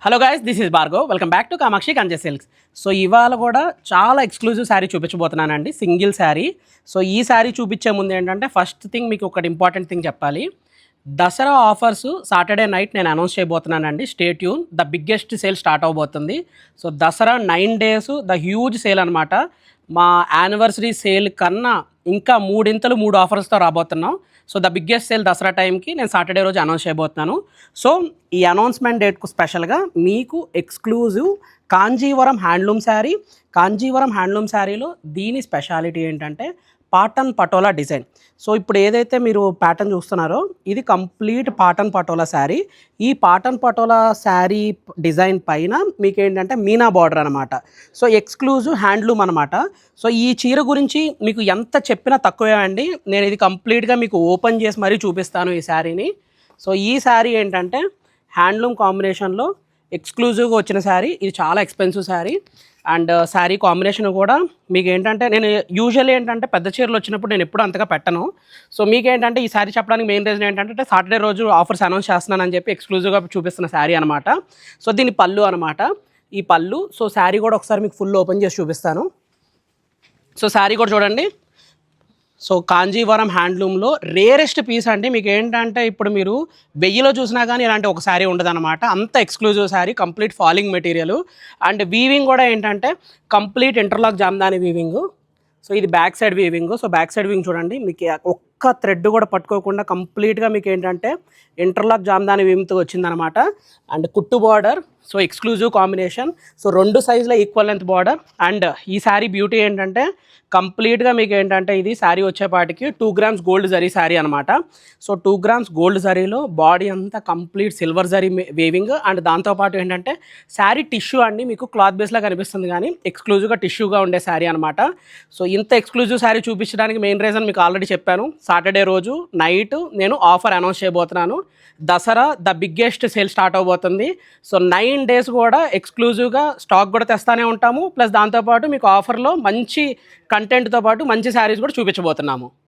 Hello guys, this is Bhargav. Welcome back to Kamakshi Kanche silks. So ఇవాళ కూడా చాలా ఎక్స్క్లూజివ్ శారీ చూపించబోతున్నానండి, సింగిల్ శారీ. సో ఈ శారీ చూపించే ముందు ఏంటంటే ఫస్ట్ థింగ్ మీకు ఒకటి ఇంపార్టెంట్ థింగ్ చెప్పాలి. దసరా ఆఫర్స్ సాటర్డే నైట్ నేను అనౌన్స్ చేయబోతున్నానండి. Stay tune, the biggest sale start అవబోతుంది. So Dasara 9 days the huge sale అనమాట. మా యానివర్సరీ సేల్ కన్నా ఇంకా మూడింతలు 3 ఆఫర్స్తో రాబోతున్నాం. So the biggest sale Dasara టైంకి నేను సాటర్డే రోజు అనౌన్స్ చేయబోతున్నాను. సో ఈ అనౌన్స్మెంట్ డేట్కు స్పెషల్గా మీకు exclusive Kanjeevaram handloom sari. Kanjeevaram handloom శారీలో దీని స్పెషాలిటీ ఏంటంటే పాటన్ పటోలా డిజైన్. సో ఇప్పుడు ఏదైతే మీరు ప్యాటర్న్ చూస్తున్నారో ఇది కంప్లీట్ పాటన్ పటోలా శారీ. ఈ పాటన్ పటోలా శారీ డిజైన్ పైన మీకు ఏంటంటే మీనా బార్డర్ అనమాట. సో ఎక్స్క్లూజివ్ హ్యాండ్లూమ్ అనమాట. సో ఈ చీర గురించి మీకు ఎంత చెప్పినా తక్కువే అండి. నేను ఇది కంప్లీట్గా మీకు ఓపెన్ చేసి మరీ చూపిస్తాను ఈ శారీని. సో ఈ శారీ ఏంటంటే హ్యాండ్లూమ్ కాంబినేషన్లో ఎక్స్క్లూజివ్గా వచ్చిన శారీ. ఇది చాలా expensive sari. And sari combination కూడా మీకు ఏంటంటే నేను యూజువల్లీ ఏంటంటే పెద్ద చీరలు వచ్చినప్పుడు నేను ఎప్పుడు అంతగా పెట్టను. సో మీకేంటంటే ఈ శారీ చెప్పడానికి మెయిన్ రీజన్ ఏంటంటే సాటర్డే రోజు ఆఫర్స్ అనౌన్స్ చేస్తున్నానని చెప్పి ఎక్స్క్లూజివ్గా చూపిస్తున్న శారీ అనమాట. సో దీని పళ్ళు అనమాట, ఈ పళ్ళు. సో శారీ కూడా ఒకసారి మీకు ఫుల్ ఓపెన్ చేసి చూపిస్తాను. సో శారీ కూడా చూడండి. సో కాంజీవరం హ్యాండ్లూమ్లో రేరెస్ట్ పీస్ అండి. మీకు ఏంటంటే ఇప్పుడు మీరు 1000లో చూసినా కానీ ఇలాంటి ఒక శారీ ఉండదన్నమాట. అంత exclusive sari, complete falling material. And weaving కూడా ఏంటంటే complete interlock Jamdani weaving. So ఇది back side weaving. So back side weaving చూడండి, మీకు ఒక్క థ్రెడ్ కూడా పట్టుకోకుండా కంప్లీట్గా మీకు ఏంటంటే ఇంటర్లాక్ జామ్దాని వీవింగ్తో వచ్చిందనమాట. అండ్ కుట్టు border. So exclusive combination. So 2 సైజుల ఈక్వల్ లెంత్ బార్డర్. అండ్ ఈ శారీ బ్యూటీ ఏంటంటే కంప్లీట్గా మీకు ఏంటంటే ఇది శారీ వచ్చేపాటికి 2 grams గోల్డ్ జరీ శారీ అనమాట. సో 2 grams గోల్డ్ జరీలో బాడీ అంతా complete silver zari weaving. And దాంతోపాటు ఏంటంటే శారీ టిష్యూ అండి, మీకు క్లాత్ బేస్లా కనిపిస్తుంది కానీ ఎక్స్క్లూజివ్గా టిష్యూగా ఉండే శారీ అనమాట. సో ఇంత ఎక్స్క్లూజివ్ శారీ చూపించడానికి మెయిన్ రీజన్ మీకు ఆల్రెడీ చెప్పాను. సాటర్డే రోజు నైట్ నేను ఆఫర్ అనౌన్స్ చేయబోతున్నాను. Dasara the biggest sale start అవబోతుంది. సో 9 days కూడా ఎక్స్క్లూజివ్గా స్టాక్ కూడా తెస్తానే ఉంటాము. ప్లస్ దాంతోపాటు మీకు ఆఫర్లో మంచి కంటెంట్తో పాటు మంచి శారీస్ కూడా చూపించబోతున్నాము.